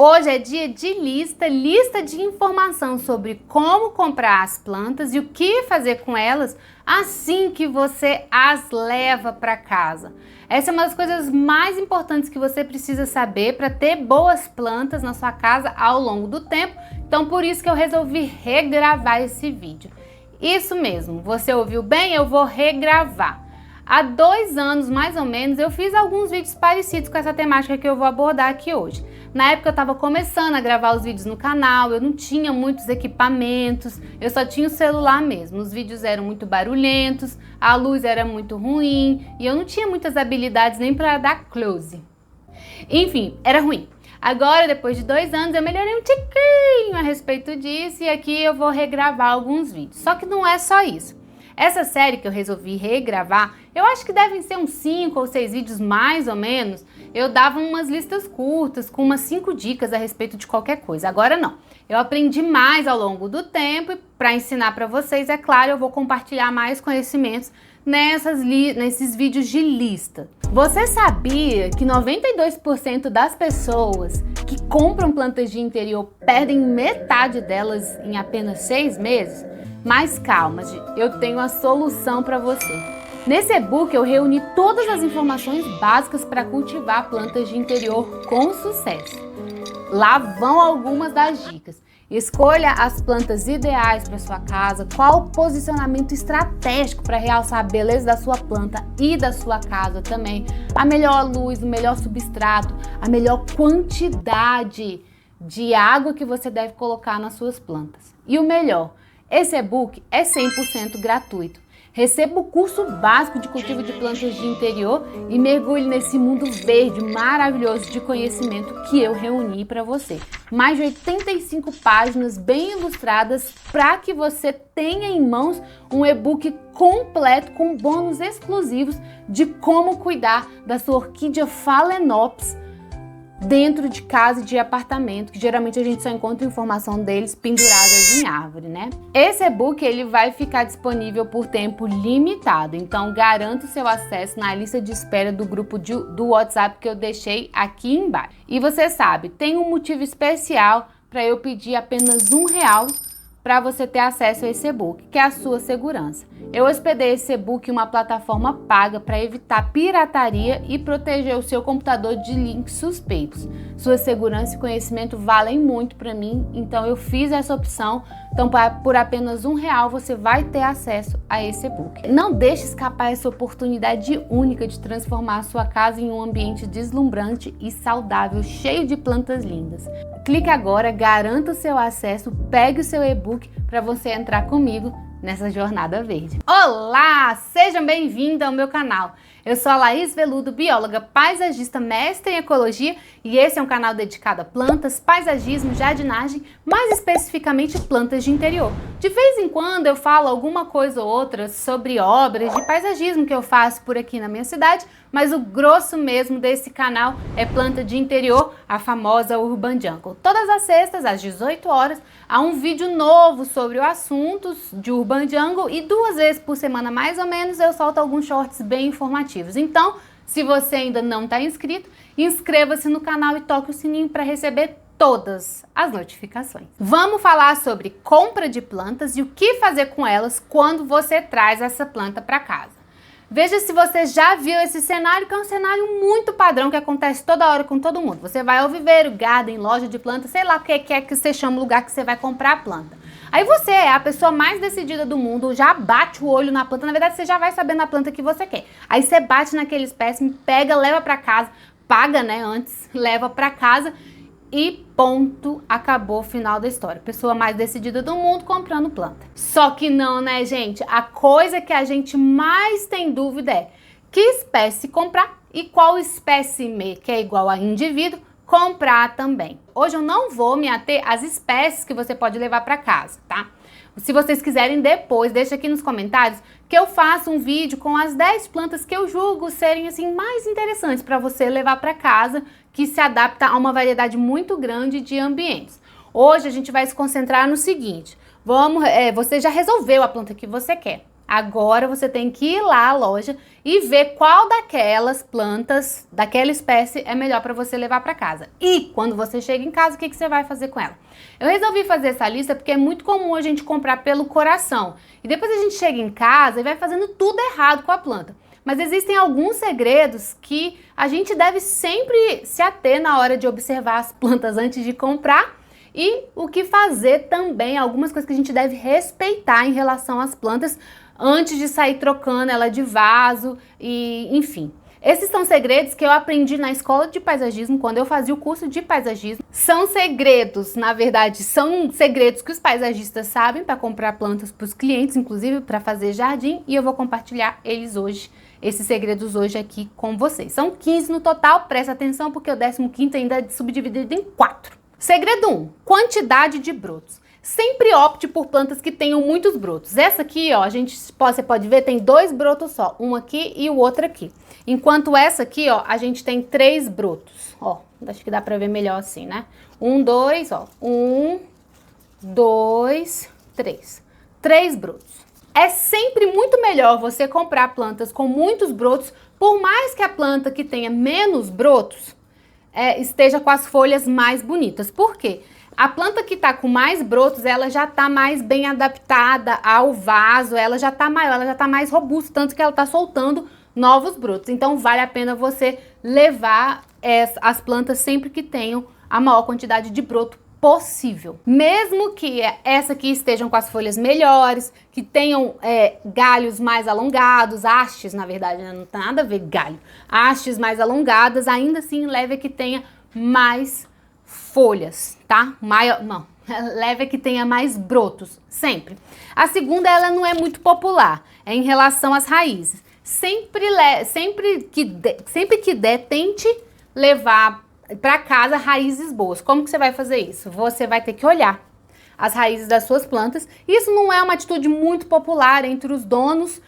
Hoje é dia de lista de informação sobre como comprar as plantas e o que fazer com elas assim que você as leva para casa. Essa é uma das coisas mais importantes que você precisa saber para ter boas plantas na sua casa ao longo do tempo. Então por isso que eu resolvi regravar esse vídeo. Isso mesmo, você ouviu bem? Eu vou regravar. Há 2 anos, mais ou menos, eu fiz alguns vídeos parecidos com essa temática que eu vou abordar aqui hoje. Na época eu estava começando a gravar os vídeos no canal, eu não tinha muitos equipamentos, eu só tinha o celular mesmo. Os vídeos eram muito barulhentos, a luz era muito ruim e eu não tinha muitas habilidades nem para dar close. Enfim, era ruim. Agora, depois de 2 anos, eu melhorei um tiquinho a respeito disso e aqui eu vou regravar alguns vídeos. Só que não é só isso. Essa série que eu resolvi regravar, eu acho que devem ser uns 5 ou 6 vídeos mais ou menos. Eu dava umas listas curtas com umas 5 dicas a respeito de qualquer coisa. Agora não. Eu aprendi mais ao longo do tempo e para ensinar para vocês, é claro, eu vou compartilhar mais conhecimentos nesses vídeos de lista. Você sabia que 92% das pessoas que compram plantas de interior perdem metade delas em apenas 6 meses? Mas calma, eu tenho a solução para você. Nesse e-book eu reuni todas as informações básicas para cultivar plantas de interior com sucesso. Lá vão algumas das dicas. Escolha as plantas ideais para sua casa, qual o posicionamento estratégico para realçar a beleza da sua planta e da sua casa também, a melhor luz, o melhor substrato, a melhor quantidade de água que você deve colocar nas suas plantas. E o melhor, esse e-book é 100% gratuito. Receba o curso básico de cultivo de plantas de interior e mergulhe nesse mundo verde maravilhoso de conhecimento que eu reuni para você. Mais de 85 páginas bem ilustradas para que você tenha em mãos um e-book completo com bônus exclusivos de como cuidar da sua orquídea Phalaenopsis dentro de casa e de apartamento, que geralmente a gente só encontra informação deles penduradas em árvore, né? Esse e-book ele vai ficar disponível por tempo limitado, então garanta o seu acesso na lista de espera do grupo do WhatsApp que eu deixei aqui embaixo. E você sabe, tem um motivo especial para eu pedir apenas R$1 para você ter acesso a esse e-book, que é a sua segurança. Eu hospedei esse e-book em uma plataforma paga para evitar pirataria e proteger o seu computador de links suspeitos. Sua segurança e conhecimento valem muito para mim, então eu fiz essa opção. Então, por apenas R$1 você vai ter acesso a esse e-book. Não deixe escapar essa oportunidade única de transformar a sua casa em um ambiente deslumbrante e saudável, cheio de plantas lindas. Clique agora, garanta o seu acesso, pegue o seu e-book para você entrar comigo nessa jornada verde. Olá, sejam bem-vindos ao meu canal. Eu sou a Laís Veludo, bióloga paisagista, mestre em ecologia, e esse é um canal dedicado a plantas, paisagismo, jardinagem, mais especificamente plantas de interior. De vez em quando eu falo alguma coisa ou outra sobre obras de paisagismo que eu faço por aqui na minha cidade, mas o grosso mesmo desse canal é planta de interior, a famosa Urban Jungle. Todas as sextas, às 18 horas, há um vídeo novo sobre o assunto de Urban Jungle e 2 vezes por semana, mais ou menos, eu solto alguns shorts bem informativos. Então, se você ainda não está inscrito, inscreva-se no canal e toque o sininho para receber todas as notificações. Vamos falar sobre compra de plantas e o que fazer com elas quando você traz essa planta para casa. Veja se você já viu esse cenário, que é um cenário muito padrão que acontece toda hora com todo mundo. Você vai ao viveiro, garden, loja de plantas, sei lá o que é que você chama o lugar que você vai comprar a planta. Aí você é a pessoa mais decidida do mundo, já bate o olho na planta, na verdade você já vai sabendo a planta que você quer. Aí você bate naquele espécime, pega, leva pra casa, paga, né, antes, leva pra casa e ponto, acabou o final da história. Pessoa mais decidida do mundo comprando planta. Só que não, né, gente? A coisa que a gente mais tem dúvida é que espécie comprar e qual espécime, que é igual a indivíduo, comprar também. Hoje eu não vou me ater às espécies que você pode levar para casa, tá? Se vocês quiserem depois, deixa aqui nos comentários que eu faço um vídeo com as 10 plantas que eu julgo serem assim mais interessantes para você levar para casa, que se adapta a uma variedade muito grande de ambientes. Hoje a gente vai se concentrar no seguinte: você já resolveu a planta que você quer. Agora você tem que ir lá à loja e ver qual daquelas plantas, daquela espécie é melhor para você levar para casa. E quando você chega em casa, o que você vai fazer com ela? Eu resolvi fazer essa lista porque é muito comum a gente comprar pelo coração. E depois a gente chega em casa e vai fazendo tudo errado com a planta. Mas existem alguns segredos que a gente deve sempre se ater na hora de observar as plantas antes de comprar e o que fazer também, algumas coisas que a gente deve respeitar em relação às plantas antes de sair trocando ela de vaso e enfim. Esses são segredos que eu aprendi na escola de paisagismo, quando eu fazia o curso de paisagismo. São segredos, na verdade, são segredos que os paisagistas sabem para comprar plantas para os clientes, inclusive para fazer jardim, e eu vou compartilhar eles hoje, esses segredos hoje aqui com vocês. São 15 no total, presta atenção porque o 15º ainda é subdividido em 4. Segredo 1, quantidade de brotos. Sempre opte por plantas que tenham muitos brotos. Essa aqui, ó, você pode ver, tem 2 brotos só, um aqui e o outro aqui. Enquanto essa aqui, ó, a gente tem 3 brotos. Ó, acho que dá pra ver melhor assim, né? 1, 2, ó. 1, 2, 3. 3 brotos. É sempre muito melhor você comprar plantas com muitos brotos, por mais que a planta que tenha menos brotos esteja com as folhas mais bonitas. Por quê? A planta que tá com mais brotos, ela já tá mais bem adaptada ao vaso, ela já tá maior, ela já tá mais robusta, tanto que ela tá soltando novos brotos. Então vale a pena você levar as plantas sempre que tenham a maior quantidade de broto possível. Mesmo que essa aqui estejam com as folhas melhores, que tenham galhos mais alongados, hastes, na verdade, né? Não tem nada a ver galho. Hastes mais alongadas, ainda assim leve a que tenha mais folhas, tá? Leve a que tenha mais brotos, sempre. A segunda, ela não é muito popular, é em relação às raízes. Sempre que der, tente levar para casa raízes boas. Como que você vai fazer isso? Você vai ter que olhar as raízes das suas plantas. Isso não é uma atitude muito popular entre os donos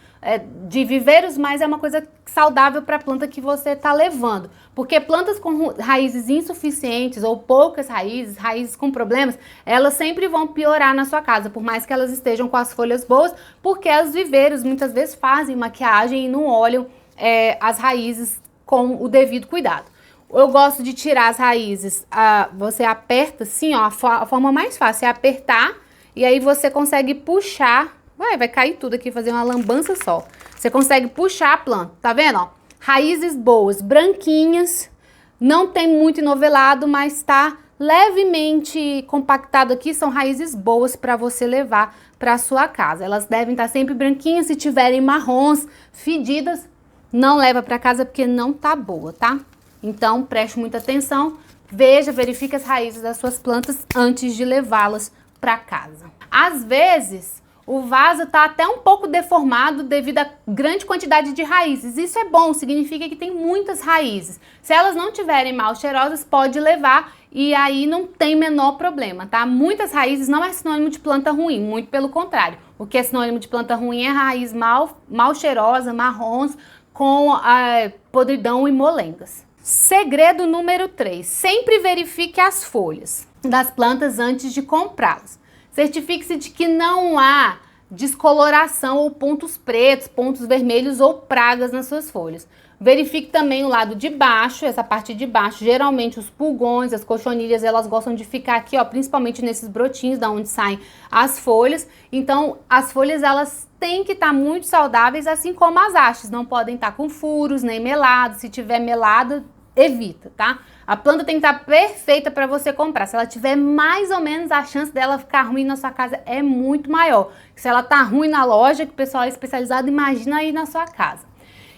de viveiros, mas é uma coisa saudável para a planta que você está levando. Porque plantas com raízes insuficientes ou poucas raízes com problemas, elas sempre vão piorar na sua casa, por mais que elas estejam com as folhas boas, porque os viveiros muitas vezes fazem maquiagem e não olham as raízes com o devido cuidado. Eu gosto de tirar as raízes, você aperta assim, ó, a forma mais fácil é apertar e aí você consegue puxar, vai cair tudo aqui, fazer uma lambança só. Você consegue puxar a planta, tá vendo, ó? Raízes boas, branquinhas, não tem muito enovelado, mas tá levemente compactado aqui, são raízes boas para você levar para sua casa. Elas devem estar sempre branquinhas, se tiverem marrons, fedidas, não leva para casa porque não tá boa, tá? Então, preste muita atenção, verifique as raízes das suas plantas antes de levá-las para casa. Às vezes, o vaso está até um pouco deformado devido à grande quantidade de raízes. Isso é bom, significa que tem muitas raízes. Se elas não tiverem mal cheirosas, pode levar e aí não tem menor problema, tá? Muitas raízes não é sinônimo de planta ruim, muito pelo contrário. O que é sinônimo de planta ruim é raiz mal cheirosa, marrons, com podridão e molengas. Segredo número 3, sempre verifique as folhas das plantas antes de comprá-las. Certifique-se de que não há descoloração ou pontos pretos, pontos vermelhos ou pragas nas suas folhas. Verifique também o lado de baixo, essa parte de baixo, geralmente os pulgões, as cochonilhas, elas gostam de ficar aqui, ó, principalmente nesses brotinhos da onde saem as folhas. Então, as folhas, elas têm que estar muito saudáveis, assim como as hastes, não podem estar com furos, nem melados. Se tiver melado, evita, tá? A planta tem que estar perfeita para você comprar. Se ela tiver mais ou menos, a chance dela ficar ruim na sua casa é muito maior. Se ela tá ruim na loja, que o pessoal é especializado, imagina aí na sua casa.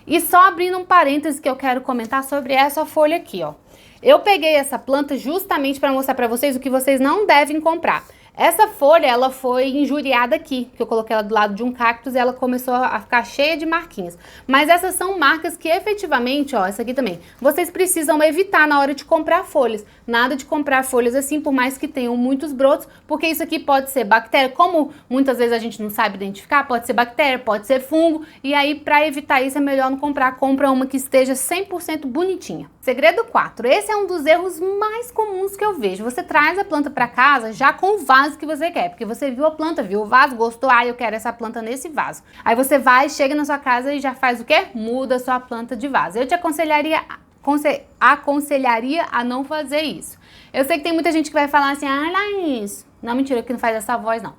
E só abrindo um parêntese que eu quero comentar sobre essa folha aqui, ó. Eu peguei essa planta justamente para mostrar para vocês o que vocês não devem comprar. Essa folha, ela foi injuriada aqui, que eu coloquei ela do lado de um cactus e ela começou a ficar cheia de marquinhas. Mas essas são marcas que efetivamente, ó, essa aqui também, vocês precisam evitar na hora de comprar folhas. Nada de comprar folhas assim, por mais que tenham muitos brotos, porque isso aqui pode ser bactéria, como muitas vezes a gente não sabe identificar, pode ser bactéria, pode ser fungo, e aí para evitar isso é melhor não comprar, compra uma que esteja 100% bonitinha. Segredo 4, esse é um dos erros mais comuns que eu vejo. Você traz a planta para casa já com o vaso vaso que você quer, porque você viu a planta, viu o vaso, gostou, eu quero essa planta nesse vaso. Aí você vai, chega na sua casa e já faz o quê? Muda a sua planta de vaso. Eu te aconselharia a não fazer isso. Eu sei que tem muita gente que vai falar assim, Laís, não, mentira, que não faz essa voz não.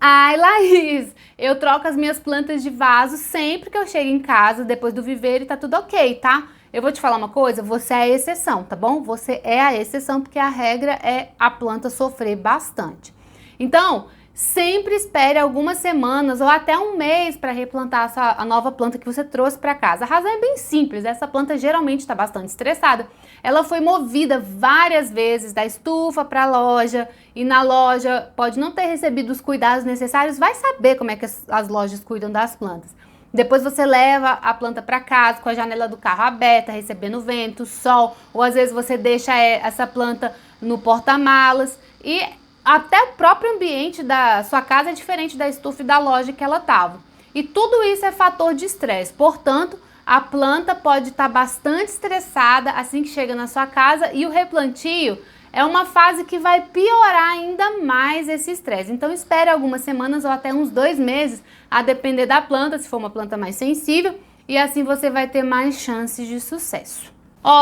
Laís, eu troco as minhas plantas de vaso sempre que eu chego em casa, depois do viveiro e tá tudo ok, tá? Eu vou te falar uma coisa, você é a exceção, tá bom? Você é a exceção porque a regra é a planta sofrer bastante. Então, sempre espere algumas semanas ou até um mês para replantar a nova planta que você trouxe para casa. A razão é bem simples, essa planta geralmente está bastante estressada. Ela foi movida várias vezes da estufa para a loja e na loja pode não ter recebido os cuidados necessários, vai saber como é que as lojas cuidam das plantas. Depois você leva a planta para casa com a janela do carro aberta, recebendo vento, sol, ou às vezes você deixa essa planta no porta-malas e até o próprio ambiente da sua casa é diferente da estufa e da loja que ela estava. E tudo isso é fator de estresse, portanto, a planta pode estar bastante estressada assim que chega na sua casa e o replantio é uma fase que vai piorar ainda mais esse estresse. Então espere algumas semanas ou até uns 2 meses, a depender da planta, se for uma planta mais sensível, e assim você vai ter mais chances de sucesso.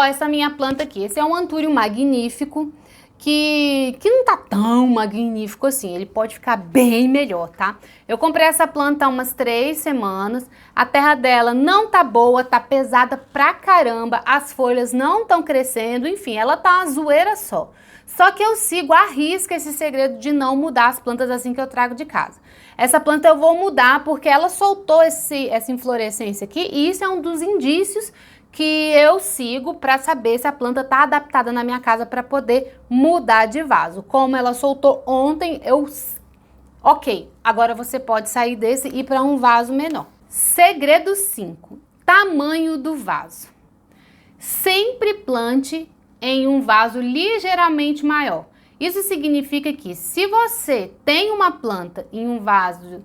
Essa minha planta aqui, esse é um antúrio magnífico, que não tá tão magnífico assim, ele pode ficar bem melhor, tá? Eu comprei essa planta há umas 3 semanas, a terra dela não tá boa, tá pesada pra caramba, as folhas não estão crescendo, enfim, ela tá uma zoeira só. Só que eu sigo à risca esse segredo de não mudar as plantas assim que eu trago de casa. Essa planta eu vou mudar porque ela soltou essa inflorescência aqui e isso é um dos indícios que eu sigo para saber se a planta está adaptada na minha casa para poder mudar de vaso. Como ela soltou ontem, ok, agora você pode sair desse e ir para um vaso menor. Segredo 5, tamanho do vaso. Sempre plante em um vaso ligeiramente maior. Isso significa que se você tem uma planta em um vaso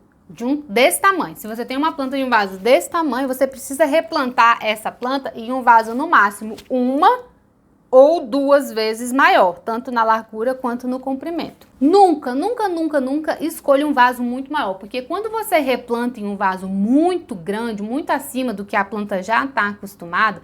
desse tamanho, se você tem uma planta em um vaso desse tamanho, você precisa replantar essa planta em um vaso no máximo 1 ou 2 vezes maior, tanto na largura quanto no comprimento. Nunca, nunca, nunca, nunca escolha um vaso muito maior, porque quando você replanta em um vaso muito grande, muito acima do que a planta já está acostumada,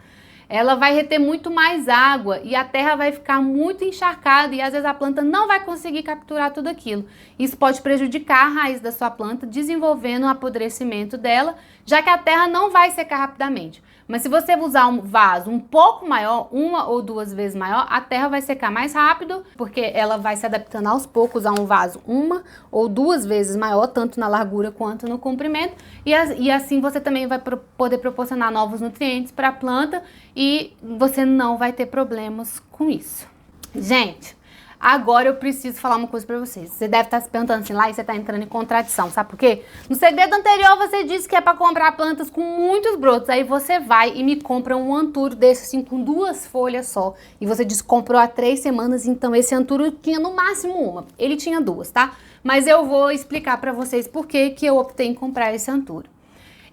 ela vai reter muito mais água e a terra vai ficar muito encharcada e às vezes a planta não vai conseguir capturar tudo aquilo. Isso pode prejudicar a raiz da sua planta, desenvolvendo o apodrecimento dela, já que a terra não vai secar rapidamente. Mas se você usar um vaso um pouco maior, 1 ou 2 vezes maior, a terra vai secar mais rápido, porque ela vai se adaptando aos poucos a um vaso 1 ou 2 vezes maior, tanto na largura quanto no comprimento, e assim você também vai poder proporcionar novos nutrientes para a planta e você não vai ter problemas com isso. Gente, agora eu preciso falar uma coisa pra vocês. Você deve estar se perguntando assim, lá e você tá entrando em contradição, sabe por quê? No segredo anterior você disse que é pra comprar plantas com muitos brotos, aí você vai e me compra um antúrio desse assim com 2 folhas só. E você disse que comprou há 3 semanas, então esse antúrio tinha no máximo 1. Ele tinha 2, tá? Mas eu vou explicar pra vocês por que eu optei em comprar esse antúrio.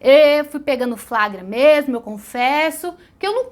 Eu fui pegando flagra mesmo, eu confesso que eu não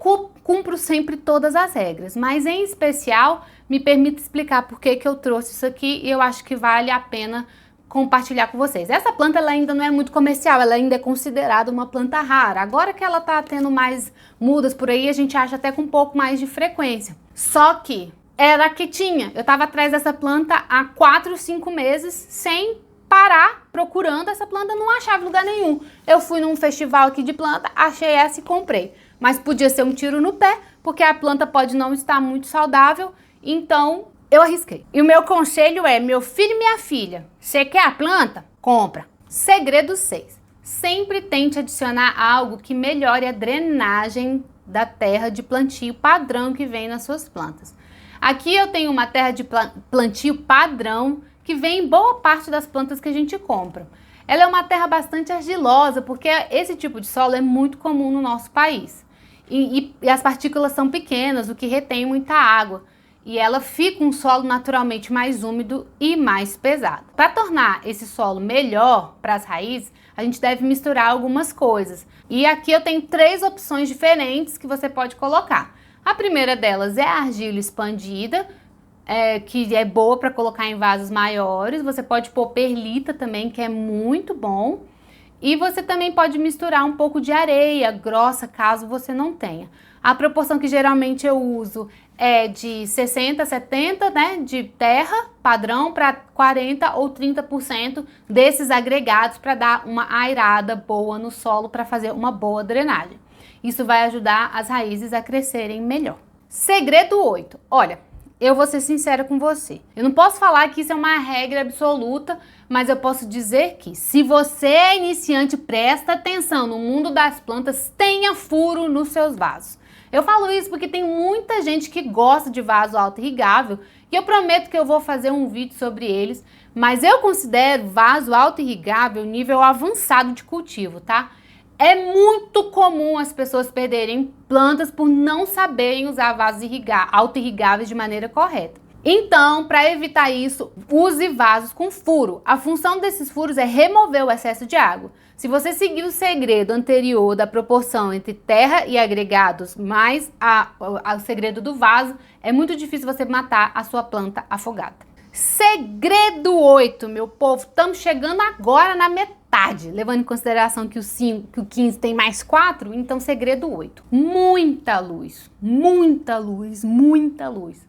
cumpro sempre todas as regras, mas em especial me permite explicar por que eu trouxe isso aqui e eu acho que vale a pena compartilhar com vocês. Essa planta ela ainda não é muito comercial, ela ainda é considerada uma planta rara. Agora que ela tá tendo mais mudas por aí, a gente acha até com um pouco mais de frequência. Só que era a que tinha. Eu tava atrás dessa planta há 4, 5 meses sem parar procurando essa planta, não achava lugar nenhum. Eu fui num festival aqui de planta, achei essa e comprei. Mas podia ser um tiro no pé, porque a planta pode não estar muito saudável, então eu arrisquei. E o meu conselho é, meu filho e minha filha, você quer a planta? Compra. Segredo 6. Sempre tente adicionar algo que melhore a drenagem da terra de plantio padrão que vem nas suas plantas. Aqui eu tenho uma terra de plantio padrão que vem em boa parte das plantas que a gente compra. Ela é uma terra bastante argilosa, porque esse tipo de solo é muito comum no nosso país. E as partículas são pequenas, o que retém muita água. E ela fica um solo naturalmente mais úmido e mais pesado. Para tornar esse solo melhor para as raízes, a gente deve misturar algumas coisas. E aqui eu tenho 3 opções diferentes que você pode colocar. A primeira delas é a argila expandida, que é boa para colocar em vasos maiores. Você pode pôr perlita também, que é muito bom. E você também pode misturar um pouco de areia grossa, caso você não tenha. A proporção que geralmente eu uso é de 60, 70, né, de terra padrão para 40 ou 30% desses agregados para dar uma airada boa no solo, para fazer uma boa drenagem. Isso vai ajudar as raízes a crescerem melhor. Segredo 8. Olha, eu vou ser sincera com você. Eu não posso falar que isso é uma regra absoluta, mas eu posso dizer que se você é iniciante, presta atenção no mundo das plantas, tenha furo nos seus vasos. Eu falo isso porque tem muita gente que gosta de vaso auto-irrigável e eu prometo que eu vou fazer um vídeo sobre eles, mas eu considero vaso auto-irrigável nível avançado de cultivo, tá? É muito comum as pessoas perderem plantas por não saberem usar vasos auto-irrigáveis de maneira correta. Então, para evitar isso, use vasos com furo. A função desses furos é remover o excesso de água. Se você seguir o segredo anterior da proporção entre terra e agregados mais o segredo do vaso, é muito difícil você matar a sua planta afogada. Segredo 8, meu povo, estamos chegando agora na metade, levando em consideração que o 15 tem mais 4, então segredo 8. Muita luz, muita luz, muita luz.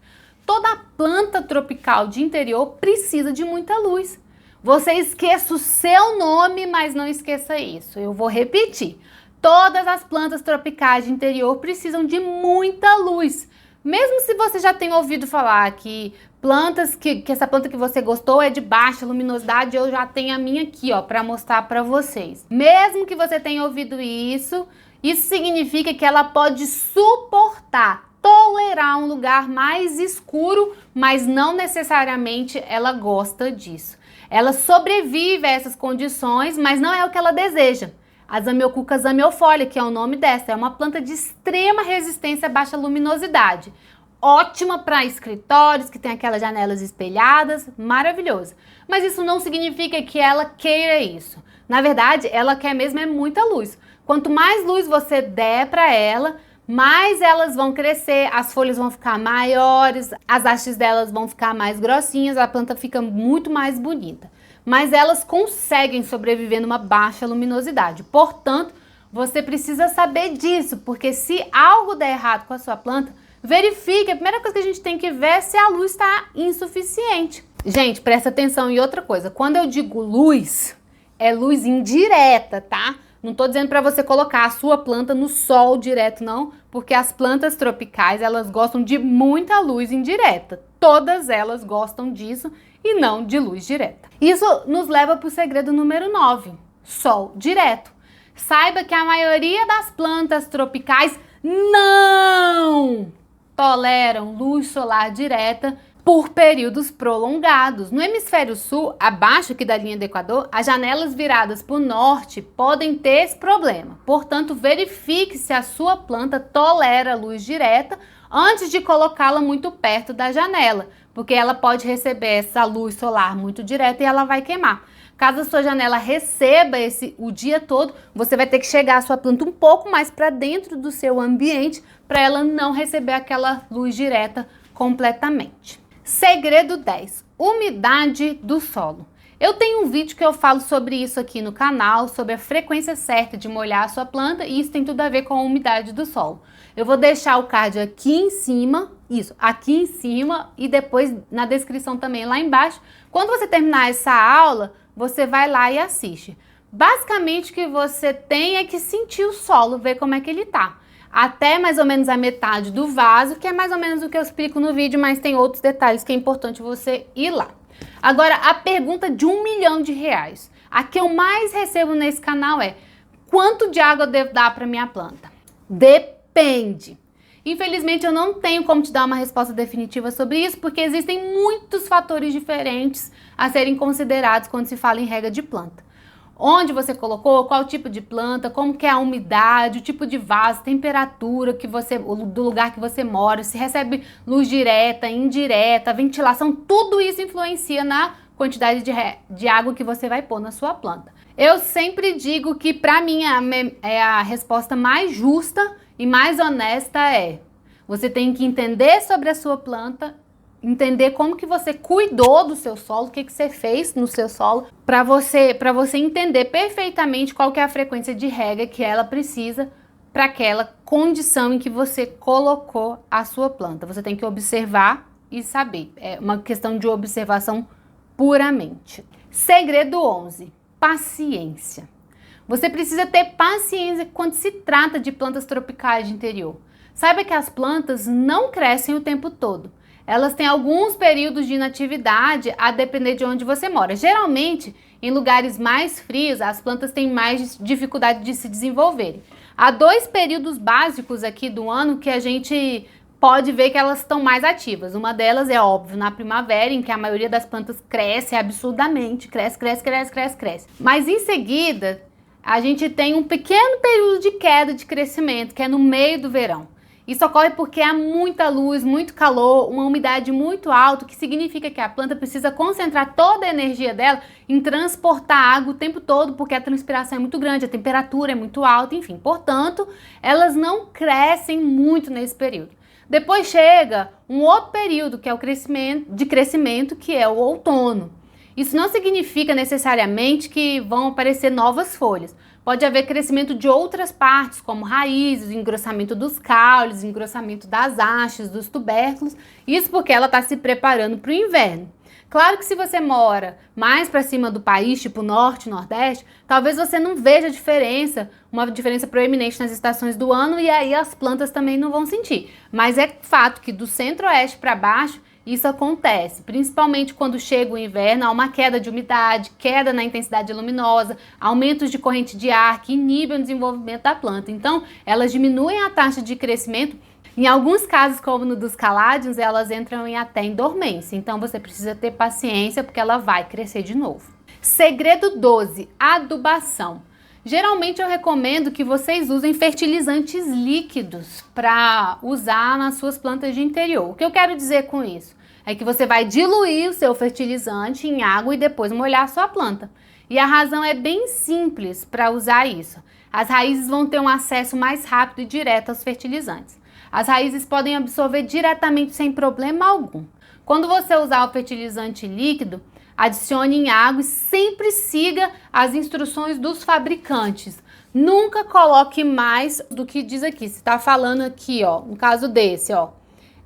Toda planta tropical de interior precisa de muita luz. Você esqueça o seu nome, mas não esqueça isso. Eu vou repetir. Todas as plantas tropicais de interior precisam de muita luz. Mesmo se você já tem ouvido falar que essa planta que você gostou é de baixa luminosidade, eu já tenho a minha aqui, ó, para mostrar para vocês. Mesmo que você tenha ouvido isso significa que ela pode tolerar um lugar mais escuro, mas não necessariamente ela gosta disso. Ela sobrevive a essas condições, mas não é o que ela deseja. A Zamioculca zamiofolia, que é o nome dessa, é uma planta de extrema resistência a baixa luminosidade. Ótima para escritórios, que tem aquelas janelas espelhadas, maravilhoso. Mas isso não significa que ela queira isso. Na verdade, ela quer mesmo é muita luz. Quanto mais luz você der para ela, mais elas vão crescer, as folhas vão ficar maiores, as hastes delas vão ficar mais grossinhas, a planta fica muito mais bonita. Mas elas conseguem sobreviver numa baixa luminosidade. Portanto, você precisa saber disso, porque se algo der errado com a sua planta, verifique. A primeira coisa que a gente tem que ver é se a luz está insuficiente. Gente, presta atenção em outra coisa. Quando eu digo luz, é luz indireta, tá? Não tô dizendo para você colocar a sua planta no sol direto, não, porque as plantas tropicais, elas gostam de muita luz indireta. Todas elas gostam disso e não de luz direta. Isso nos leva para o segredo número 9, sol direto. Saiba que a maioria das plantas tropicais não toleram luz solar direta por períodos prolongados. No hemisfério sul, abaixo aqui da linha do Equador, as janelas viradas para o norte podem ter esse problema. Portanto, verifique se a sua planta tolera luz direta antes de colocá-la muito perto da janela, porque ela pode receber essa luz solar muito direta e ela vai queimar. Caso a sua janela receba o dia todo, você vai ter que chegar a sua planta um pouco mais para dentro do seu ambiente para ela não receber aquela luz direta completamente. Segredo 10. Umidade do solo. Eu tenho um vídeo que eu falo sobre isso aqui no canal, sobre a frequência certa de molhar a sua planta, e isso tem tudo a ver com a umidade do solo. Eu vou deixar o card aqui em cima, aqui em cima, e depois na descrição também lá embaixo. Quando você terminar essa aula, você vai lá e assiste. Basicamente o que você tem é que sentir o solo, ver como é que ele tá. Até mais ou menos a metade do vaso, que é mais ou menos o que eu explico no vídeo, mas tem outros detalhes que é importante você ir lá. Agora, a pergunta de R$1 milhão. A que eu mais recebo nesse canal é: quanto de água eu devo dar para minha planta? Depende. Infelizmente, eu não tenho como te dar uma resposta definitiva sobre isso, porque existem muitos fatores diferentes a serem considerados quando se fala em rega de planta. Onde você colocou, qual tipo de planta, como que é a umidade, o tipo de vaso, temperatura do lugar que você mora, se recebe luz direta, indireta, ventilação, tudo isso influencia na quantidade de água que você vai pôr na sua planta. Eu sempre digo que para mim a resposta mais justa e mais honesta é: você tem que entender sobre a sua planta entender como que você cuidou do seu solo, o que que você fez no seu solo, para você entender perfeitamente qual que é a frequência de rega que ela precisa para aquela condição em que você colocou a sua planta. Você tem que observar e saber. É uma questão de observação puramente. Segredo 11. Paciência. Você precisa ter paciência quando se trata de plantas tropicais de interior. Saiba que as plantas não crescem o tempo todo. Elas têm alguns períodos de inatividade a depender de onde você mora. Geralmente, em lugares mais frios, as plantas têm mais dificuldade de se desenvolverem. Há 2 períodos básicos aqui do ano que a gente pode ver que elas estão mais ativas. Uma delas é óbvio, na primavera, em que a maioria das plantas cresce absurdamente, cresce. Mas em seguida, a gente tem um pequeno período de queda de crescimento, que é no meio do verão. Isso ocorre porque há muita luz, muito calor, uma umidade muito alta, que significa que a planta precisa concentrar toda a energia dela em transportar água o tempo todo, porque a transpiração é muito grande, a temperatura é muito alta, enfim. Portanto, elas não crescem muito nesse período. Depois chega um outro período, que é o crescimento, que é o outono. Isso não significa necessariamente que vão aparecer novas folhas. Pode haver crescimento de outras partes, como raízes, engrossamento dos caules, engrossamento das hastes, dos tubérculos. Isso porque ela está se preparando para o inverno. Claro que se você mora mais para cima do país, tipo norte, nordeste, talvez você não veja uma diferença proeminente nas estações do ano, e aí as plantas também não vão sentir. Mas é fato que do centro-oeste para baixo, isso acontece, principalmente quando chega o inverno, há uma queda de umidade, queda na intensidade luminosa, aumentos de corrente de ar que inibem o desenvolvimento da planta. Então, elas diminuem a taxa de crescimento. Em alguns casos, como no dos caládios, elas entram até em dormência. Então, você precisa ter paciência, porque ela vai crescer de novo. Segredo 12, adubação. Geralmente eu recomendo que vocês usem fertilizantes líquidos para usar nas suas plantas de interior. O que eu quero dizer com isso? É que você vai diluir o seu fertilizante em água e depois molhar a sua planta. E a razão é bem simples para usar isso. As raízes vão ter um acesso mais rápido e direto aos fertilizantes. As raízes podem absorver diretamente sem problema algum. Quando você usar o fertilizante líquido, adicione em água e sempre siga as instruções dos fabricantes. Nunca coloque mais do que diz aqui. Você está falando aqui, ó, no caso desse, ó,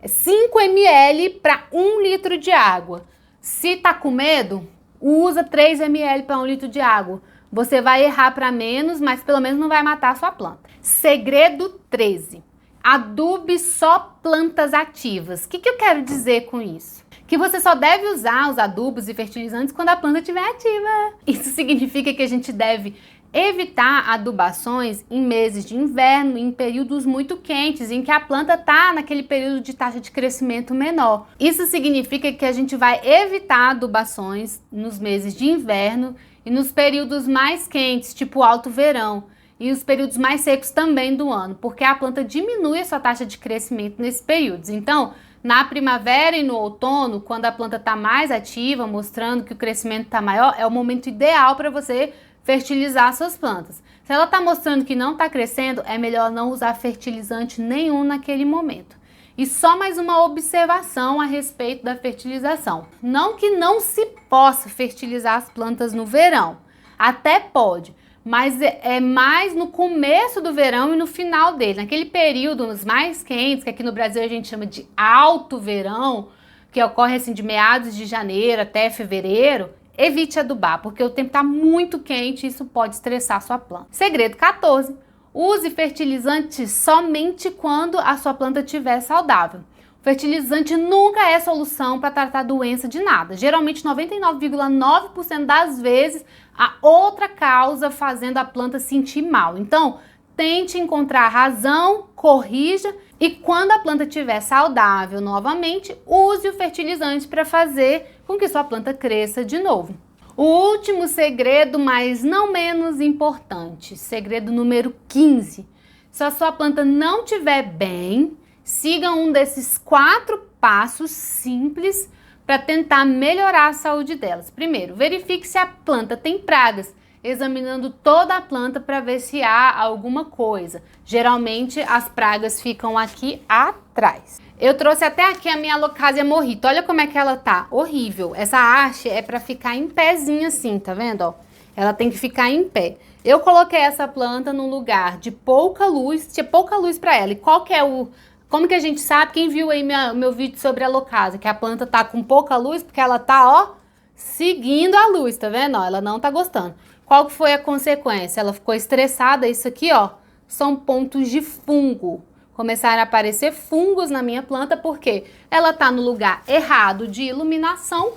é 5 ml para 1 litro de água. Se tá com medo, usa 3 ml para 1 litro de água. Você vai errar para menos, mas pelo menos não vai matar a sua planta. Segredo 13. Adube só plantas ativas. O que eu quero dizer com isso? Que você só deve usar os adubos e fertilizantes quando a planta estiver ativa. Isso significa que a gente deve evitar adubações em meses de inverno, em períodos muito quentes, em que a planta está naquele período de taxa de crescimento menor. Isso significa que a gente vai evitar adubações nos meses de inverno e nos períodos mais quentes, tipo alto verão, e os períodos mais secos também do ano, porque a planta diminui a sua taxa de crescimento nesses períodos. Então, na primavera e no outono, quando a planta está mais ativa, mostrando que o crescimento está maior, é o momento ideal para você fertilizar suas plantas. Se ela está mostrando que não está crescendo, é melhor não usar fertilizante nenhum naquele momento. E só mais uma observação a respeito da fertilização. Não que não se possa fertilizar as plantas no verão, até pode, mas é mais no começo do verão e no final dele. Naquele período, nos mais quentes, que aqui no Brasil a gente chama de alto verão, que ocorre assim de meados de janeiro até fevereiro, evite adubar, porque o tempo está muito quente e isso pode estressar a sua planta. Segredo 14. Use fertilizante somente quando a sua planta estiver saudável. O fertilizante nunca é solução para tratar doença de nada. Geralmente 99,9% das vezes há outra causa fazendo a planta sentir mal. Então, tente encontrar razão, corrija e quando a planta estiver saudável novamente, use o fertilizante para fazer com que sua planta cresça de novo. O último segredo, mas não menos importante, segredo número 15. Se a sua planta não estiver bem, siga um desses 4 passos simples para tentar melhorar a saúde delas. Primeiro, verifique se a planta tem pragas, examinando toda a planta para ver se há alguma coisa. Geralmente as pragas ficam aqui atrás. Eu trouxe até aqui a minha Alocasia morrita. Olha como é que ela tá. Horrível. Essa haste é pra ficar em pezinho assim, tá vendo, ó? Ela tem que ficar em pé. Eu coloquei essa planta num lugar de pouca luz. Tinha pouca luz pra ela. E qual que é o... Como que a gente sabe? Quem viu aí meu vídeo sobre a Alocasia, que a planta tá com pouca luz, porque ela tá, ó, seguindo a luz, tá vendo? Ó, ela não tá gostando. Qual que foi a consequência? Ela ficou estressada. Isso aqui, ó, são pontos de fungo. Começaram a aparecer fungos na minha planta porque ela tá no lugar errado de iluminação,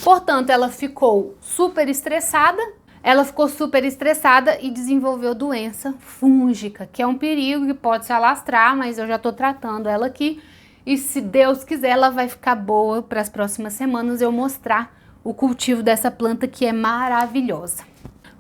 portanto ela ficou super estressada. Ela ficou super estressada e desenvolveu doença fúngica, que é um perigo que pode se alastrar, mas eu já tô tratando ela aqui. E se Deus quiser, ela vai ficar boa para as próximas semanas eu mostrar o cultivo dessa planta que é maravilhosa.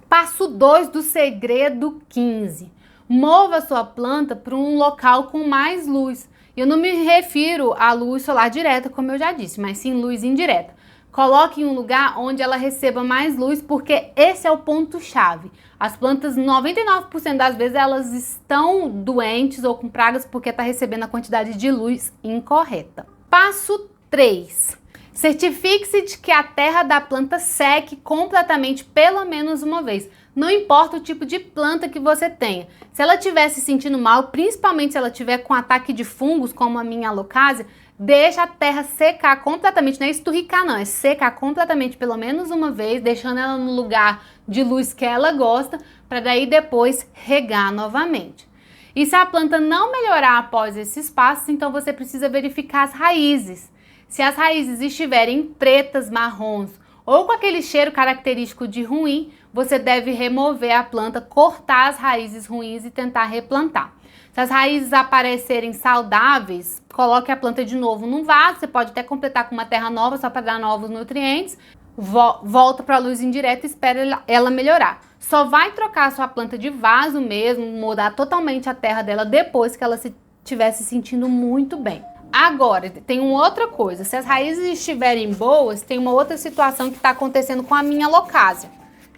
Passo 2 do segredo 15. Mova sua planta para um local com mais luz. Eu não me refiro à luz solar direta, como eu já disse, mas sim luz indireta. Coloque em um lugar onde ela receba mais luz, porque esse é o ponto-chave. As plantas, 99% das vezes, elas estão doentes ou com pragas porque está recebendo a quantidade de luz incorreta. Passo 3. Certifique-se de que a terra da planta seque completamente pelo menos uma vez. Não importa o tipo de planta que você tenha. Se ela estiver se sentindo mal, principalmente se ela estiver com ataque de fungos, como a minha Alocasia, deixa a terra secar completamente. Não é esturricar não, é secar completamente pelo menos uma vez, deixando ela no lugar de luz que ela gosta, para daí depois regar novamente. E se a planta não melhorar após esses passos, então você precisa verificar as raízes. Se as raízes estiverem pretas, marrons ou com aquele cheiro característico de ruim, você deve remover a planta, cortar as raízes ruins e tentar replantar. Se as raízes aparecerem saudáveis, coloque a planta de novo num vaso. Você pode até completar com uma terra nova só para dar novos nutrientes. Volta para a luz indireta e espera ela melhorar. Só vai trocar a sua planta de vaso mesmo, mudar totalmente a terra dela depois que ela estiver se sentindo muito bem. Agora, tem uma outra coisa. Se as raízes estiverem boas, tem uma outra situação que está acontecendo com a minha Alocasia,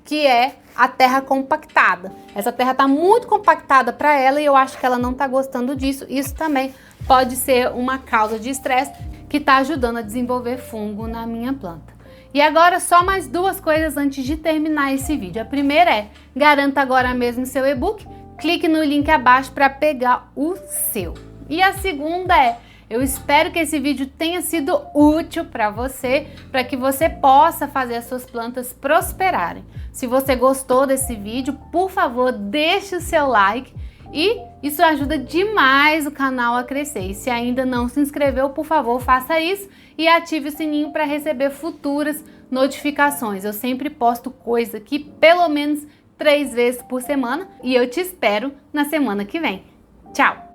que é a terra compactada. Essa terra está muito compactada para ela e eu acho que ela não está gostando disso. Isso também pode ser uma causa de estresse que está ajudando a desenvolver fungo na minha planta. E agora só mais duas coisas antes de terminar esse vídeo. A primeira é, garanta agora mesmo seu e-book, clique no link abaixo para pegar o seu. E a segunda é, eu espero que esse vídeo tenha sido útil para você, para que você possa fazer as suas plantas prosperarem. Se você gostou desse vídeo, por favor, deixe o seu like e isso ajuda demais o canal a crescer. E se ainda não se inscreveu, por favor, faça isso e ative o sininho para receber futuras notificações. Eu sempre posto coisa aqui pelo menos 3 vezes por semana e eu te espero na semana que vem. Tchau!